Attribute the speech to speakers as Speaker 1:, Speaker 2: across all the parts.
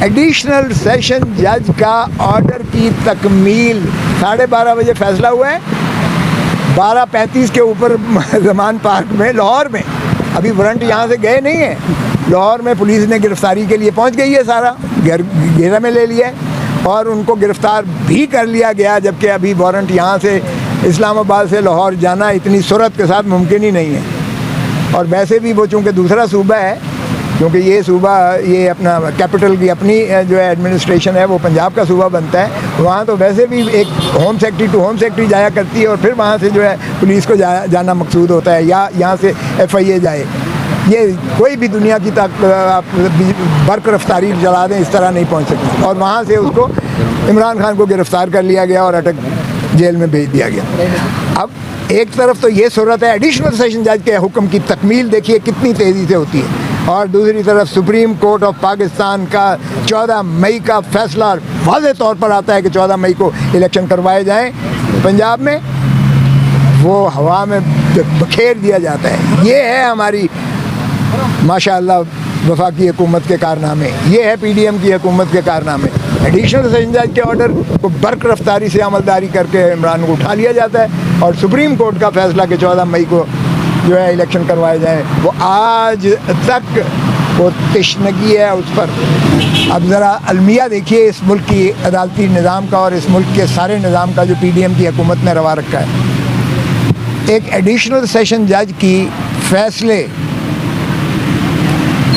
Speaker 1: Additional session जज का order की तकमील 12:30 बजे फैसला हुआ है। 12:35 के ऊपर जमान पार्क में लाहौर में, अभी वारंट यहाँ से गए नहीं हैं, लाहौर में पुलिस ने गिरफ्तारी के लिए पहुँच गई है, सारा घेरा में ले लिया है और उनको गिरफ़्तार भी कर लिया गया, जबकि अभी वारंट यहाँ से इस्लामाबाद से लाहौर जाना इतनी सूरत के साथ मुमकिन ही नहीं है। और वैसे भी वो चूँकि दूसरा सूबा है, क्योंकि ये सूबा ये अपना कैपिटल की अपनी जो है एडमिनिस्ट्रेशन है वो पंजाब का सूबा बनता है, वहाँ तो वैसे भी एक home secretary to home secretary जाया करती है और फिर वहाँ से जो है पुलिस को जाना मकसूद होता है या यहाँ से FIA जाए। ये कोई भी दुनिया की बर्क रफ्तारी चला दें इस तरह नहीं पहुँच सकती। और वहाँ से उसको इमरान खान को गिरफ़्तार कर लिया गया और अटक जेल में भेज दिया गया। अब एक तरफ तो ये सूरत है, एडिशनल सेशन जज के हुक्म की तकमील देखिए कितनी तेज़ी से होती है, और दूसरी तरफ सुप्रीम कोर्ट ऑफ पाकिस्तान का 14 मई का फैसला वाज़े तौर पर आता है कि 14 मई को इलेक्शन करवाए जाएं पंजाब में, वो हवा में बखेर दिया जाता है। ये है हमारी माशाअल्लाह वफाकी हुकूमत के कारनामे, ये है PDM की हुकूमत के कारनामे। एडिशनल सेशन जज के ऑर्डर को बर्क रफ्तारी से अमलदारी करके इमरान को उठा लिया जाता है, और सुप्रीम कोर्ट का फैसला कि 14 मई को जो है इलेक्शन करवाए जाए, वो आज तक वो तशनगी है उस पर। अब ज़रा अलमिया देखिए इस मुल्क की अदालती निज़ाम का और इस मुल्क के सारे निज़ाम का जो PDM की हुकूमत ने रवा रखा है। एक एडिशनल सेशन जज की फ़ैसले,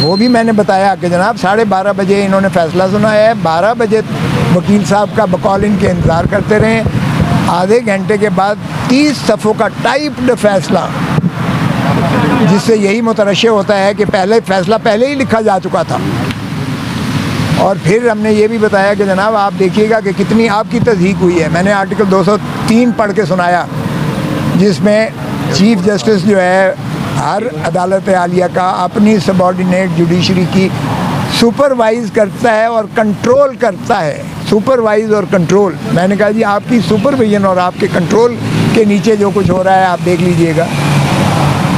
Speaker 1: वो भी मैंने बताया कि जनाब 12:30 बजे इन्होंने फ़ैसला सुनाया है, 12 बजे वकील साहब का बकौल इनके इंतज़ार करते रहे, आधे घंटे के बाद 30 सफ़ों का टाइप्ड फ़ैसला, जिससे यही मुतरश्शे होता है कि फ़ैसला पहले ही लिखा जा चुका था। और फिर हमने ये भी बताया कि जनाब आप देखिएगा कि कितनी आपकी तस्दीक हुई है। मैंने आर्टिकल 203 पढ़ के सुनाया, जिसमें चीफ जस्टिस जो है हर अदालत आलिया का अपनी सबॉर्डिनेट जुडिशरी की सुपरवाइज़ करता है और कंट्रोल करता है। सुपरवाइज़ और कंट्रोल, मैंने कहा जी आपकी सुपरविजन और आपके कंट्रोल के नीचे जो कुछ हो रहा है आप देख लीजिएगा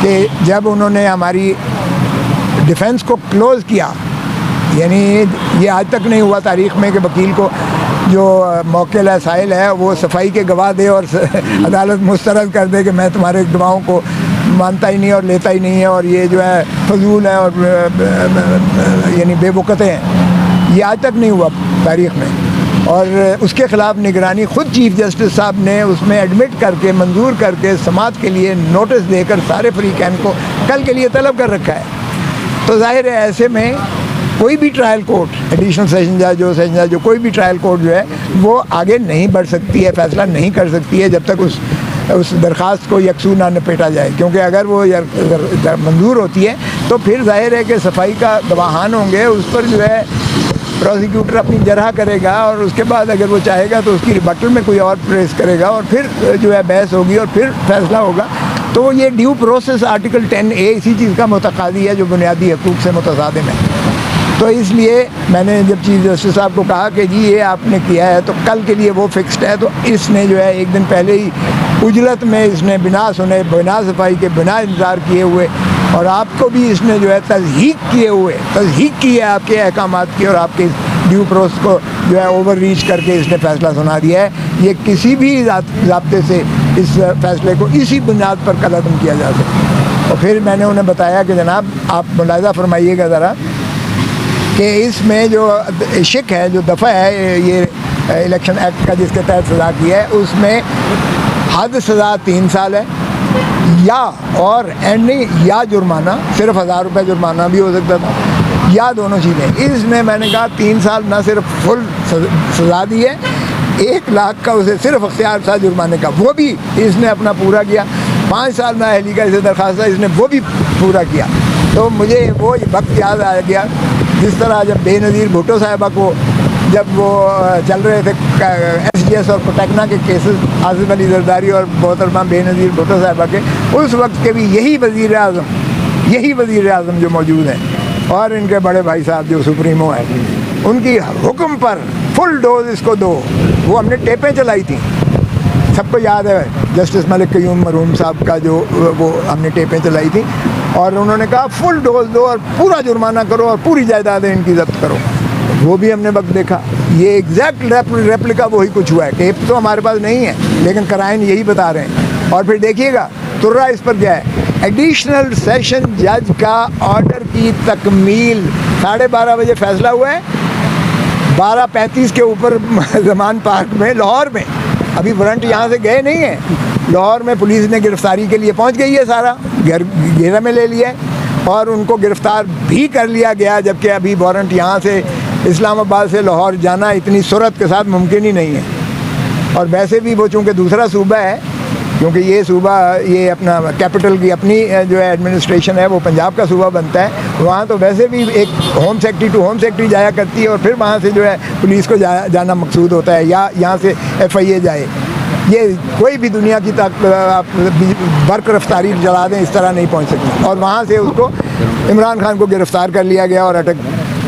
Speaker 1: कि जब उन्होंने हमारी डिफेंस को क्लोज़ किया, यानी ये आज तक नहीं हुआ तारीख़ में कि वकील को जो मौके लासाइल है वो सफाई के गवाह दे और अदालत मुस्तरद कर दे कि मैं तुम्हारे गवाहों को मानता ही नहीं और लेता ही नहीं है और ये जो है फजूल है और यानी बेवकूफ़ हैं, ये आज तक नहीं हुआ तारीख़ में। और उसके ख़िलाफ़ निगरानी ख़ुद चीफ जस्टिस साहब ने उसमें एडमिट करके मंजूर करके समाअत के लिए नोटिस देकर सारे फरीक़ैन को कल के लिए तलब कर रखा है। तो जाहिर है ऐसे में कोई भी ट्रायल कोर्ट, एडिशनल सेशन जज जो सेशन जज जो कोई भी ट्रायल कोर्ट जो है वो आगे नहीं बढ़ सकती है, फ़ैसला नहीं कर सकती है जब तक उस दरख्वास्त को यकसू ना निपटा जाए, क्योंकि अगर वो मंजूर होती है तो फिर जाहिर है कि सफाई का गवाहान होंगे, उस पर जो है प्रोसिक्यूटर अपनी जरह करेगा और उसके बाद अगर वो चाहेगा तो उसकी रिबटल में कोई और प्रेस करेगा और फिर जो है बहस होगी और फिर फैसला होगा। तो ये ड्यू प्रोसेस आर्टिकल 10A इसी चीज़ का मुतक़ाज़ी है जो बुनियादी हकूक़ से मुतसादिम है। तो इसलिए मैंने जब चीफ जस्टिस साहब को कहा कि जी ये आपने किया है तो कल के लिए वो फिक्स्ड है, तो इसने जो है एक दिन पहले ही उजलत में इसने बिना सुने, बिना सफाई के, बिना इंतज़ार किए हुए और आपको भी इसने जो है तज़हीक किए हुए, तज़हीक की है आपके अहकामात की और आपके ड्यू प्रोसेस को जो है ओवर रीच करके इसने फ़ैसला सुना दिया है। ये किसी भी ज़ाब्ते से इस फ़ैसले को इसी बुनियाद पर कलअदम किया जा सकता। और फिर मैंने उन्हें बताया कि जनाब आप मुलाहिज़ा फरमाइएगा ज़रा कि इसमें जो शिक है, जो दफ़ा है ये इलेक्शन एक्ट का जिसके तहत सज़ा की है, उसमें हद सज़ा 3 साल है या और एंडिंग या जुर्माना, सिर्फ 1000 रुपये जुर्माना भी हो सकता था या दोनों चीज़ें। इसमें मैंने कहा 3 साल ना सिर्फ फुल सज़ा दी है, 1 लाख का उसे सिर्फ अख्तियार था जुर्माने का, वो भी इसने अपना पूरा किया। 5 साल नाअहली का इसे दरख्वास्त था, इसने वो भी पूरा किया। तो मुझे वो वक्त याद आ गया जिस तरह जब बेनज़ीर भुट्टो साहिबा को जब वो चल रहे थे SGS और कोटकना के केसेस, आसिफ अली जरदारी और मोहतरमा बेनज़ीर भुट्टो साहिबा के, उस वक्त के भी यही वज़ीर आज़म जो मौजूद हैं और इनके बड़े भाई साहब जो सुप्रीमो हैं, उनकी हुक्म पर फुल डोज इसको दो। वो हमने टेपें चलाई थी, सबको याद है जस्टिस मलिक क़य्यूम मरहूम साहब का जो वो हमने टेपें चलाई थी और उन्होंने कहा फुल डोज दो और पूरा जुर्माना करो और पूरी जायदादें इनकी ज़ब्त करो। वो भी हमने वक्त देखा। ये एग्जैक्ट रेप्लिका वही कुछ हुआ है। टेप तो हमारे पास नहीं है, लेकिन कराइन यही बता रहे हैं। और फिर देखिएगा तुर्रा इस पर क्या है, एडिशनल सेशन जज का ऑर्डर की तकमील। 12:30 बजे फैसला हुआ है, 12:35 के ऊपर जमान पार्क में लाहौर में, अभी वारंट यहाँ से गए नहीं है। लाहौर में पुलिस ने गिरफ्तारी के लिए पहुँच गई है, सारा घेरा में ले लिया है और उनको गिरफ्तार भी कर लिया गया, जबकि अभी वारंट यहाँ से इस्लामाबाद से लाहौर जाना इतनी सूरत के साथ मुमकिन ही नहीं है। और वैसे भी वो चूँकि दूसरा सूबा है, क्योंकि ये सूबा ये अपना कैपिटल की अपनी जो है एडमिनिस्ट्रेशन है वो पंजाब का सूबा बनता है, वहाँ तो वैसे भी एक home secretary to home secretary जाया करती है और फिर वहाँ से जो है पुलिस को जाना मकसूद होता है, या यहाँ से FIA जाए। ये कोई भी दुनिया की बर्क रफ्तारी चला दें इस तरह नहीं पहुँच सकती। और वहाँ से उसको इमरान खान को गिरफ़्तार कर लिया गया और अटक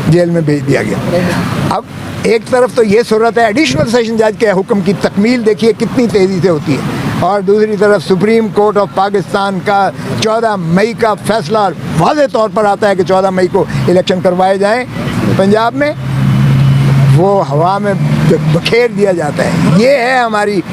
Speaker 1: जेल में भेज दिया गया। अब एक तरफ तो ये सूरत है, एडिशनल सेशन जज के हुक्म की तकमील देखिए कितनी तेज़ी से होती है, और दूसरी तरफ सुप्रीम कोर्ट ऑफ पाकिस्तान का 14 मई का फैसला वाज़े तौर पर आता है कि 14 मई को इलेक्शन करवाए जाएं पंजाब में, वो हवा में बखेर दिया जाता है। ये है हमारी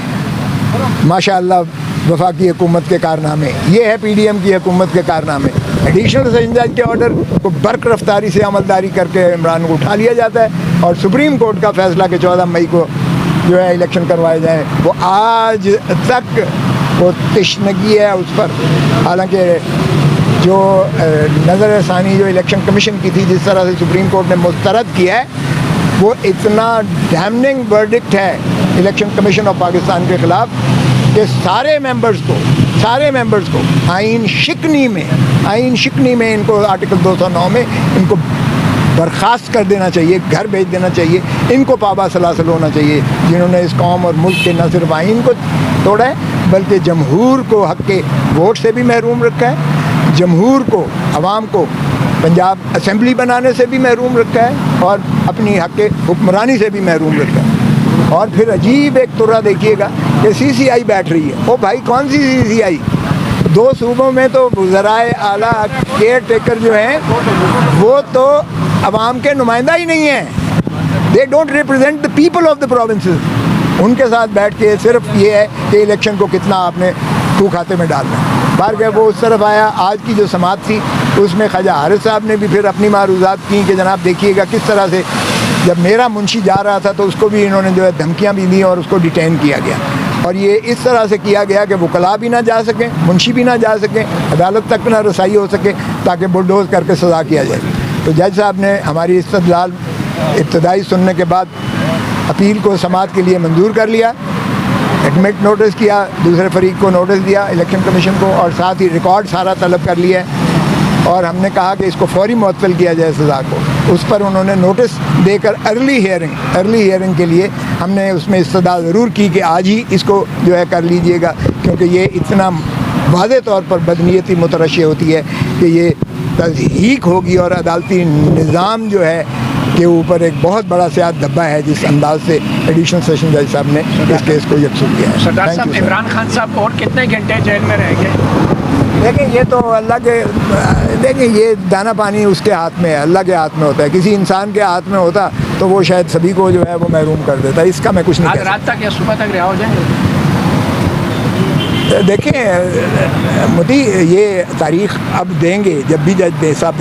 Speaker 1: माशाअल्लाह वफाकी हुकूमत के कारनामे, ये है PDM की हुकूमत के कारनामे। एडिशनल सेशन जज के ऑर्डर को बर्क रफ्तारी से अमलदारी करके इमरान को उठा लिया जाता है, और सुप्रीम कोर्ट का फैसला कि 14 मई को जो है इलेक्शन करवाए जाएँ, वो आज तक वो तशनगी है उस पर। हालांकि जो नज़र सानी जो इलेक्शन कमीशन की थी, जिस तरह से सुप्रीम कोर्ट ने मुस्तरद किया है, वो इतना डैमनिंग वर्डिक्ट है इलेक्शन कमीशन ऑफ पाकिस्तान के ख़िलाफ़ कि सारे मेंबर्स को आइन शिकनी में इनको आर्टिकल 209 में इनको बर्खास्त कर देना चाहिए, घर भेज देना चाहिए, इनको पाबा सलासल होना चाहिए, जिन्होंने इस कौम और मुल्क के न सिर्फ आइन को तोड़ा है बल्कि जमहूर को हक़ के वोट से भी महरूम रखा है, जमहूर को, अवाम को पंजाब असेंबली बनाने से भी महरूम रखा है, और अपनी हक़ के हुक्मरानी से भी महरूम रखा है। और फिर अजीब एक तुर्रा देखिएगा कि CCI बैठ रही है। ओ भाई, कौन सी CCI? 2 सूबों में तो वज़राए आला केयर टेकर जो हैं वो तो अवाम के नुमाइंदा ही नहीं है। They don't represent the people of the provinces. उनके साथ बैठ के सिर्फ ये है कि इलेक्शन को कितना आपने टू खाते में डालना है। बार गए वो उस तरफ आया। आज की जो समात थी उसमें ख्वाजा हारिस साहब ने भी फिर अपनी मारूज़ात की कि जनाब देखिएगा किस तरह से, जब मेरा मुंशी जा रहा था तो उसको भी इन्होंने जो है धमकियाँ भी दी और उसको डिटेन किया गया, और ये इस तरह से किया गया कि वकला भी ना जा सकें, मुंशी भी ना जा सकें, अदालत तक ना रसाई हो सके, ताकि बुलडोज करके सज़ा किया जाए। तो जज साहब ने हमारी इस्तदलाल इब्तदाई सुनने के बाद अपील को समात के लिए मंजूर कर लिया, एडमिट नोटिस किया, दूसरे फरीक को नोटिस दिया इलेक्शन कमीशन को, और साथ ही रिकॉर्ड सारा तलब कर लिया है, और हमने कहा कि इसको फौरी मुअत्तल किया जाए सज़ा को। उस पर उन्होंने नोटिस देकर अर्ली हियरिंग के लिए हमने उसमें इस्तदा ज़रूर की कि आज ही इसको जो है कर लीजिएगा, क्योंकि ये इतना वाज़े तौर पर बदनीयती मुतरशी होती है कि ये तज़हीक होगी, और अदालती निज़ाम जो है के ऊपर एक बहुत बड़ा सियाद धब्बा है जिस अंदाज से एडिशनल सेशन जज साहब ने इस केस को यकसूर किया है।
Speaker 2: सरदार साहब, इमरान खान साहब और कितने घंटे जेल में रहेंगे?
Speaker 1: देखिए, ये तो अल्लाह के, देखिए ये दाना पानी उसके हाथ में है, अल्लाह के हाथ में होता है। किसी इंसान के हाथ में होता तो वो शायद सभी को जो है वो महरूम कर देता। इसका मैं कुछ नहीं
Speaker 2: आज रात तक या सुबह तक रिहा हो जाएंगे?
Speaker 1: देखिए मोदी, ये तारीख अब देंगे जब भी जज साहब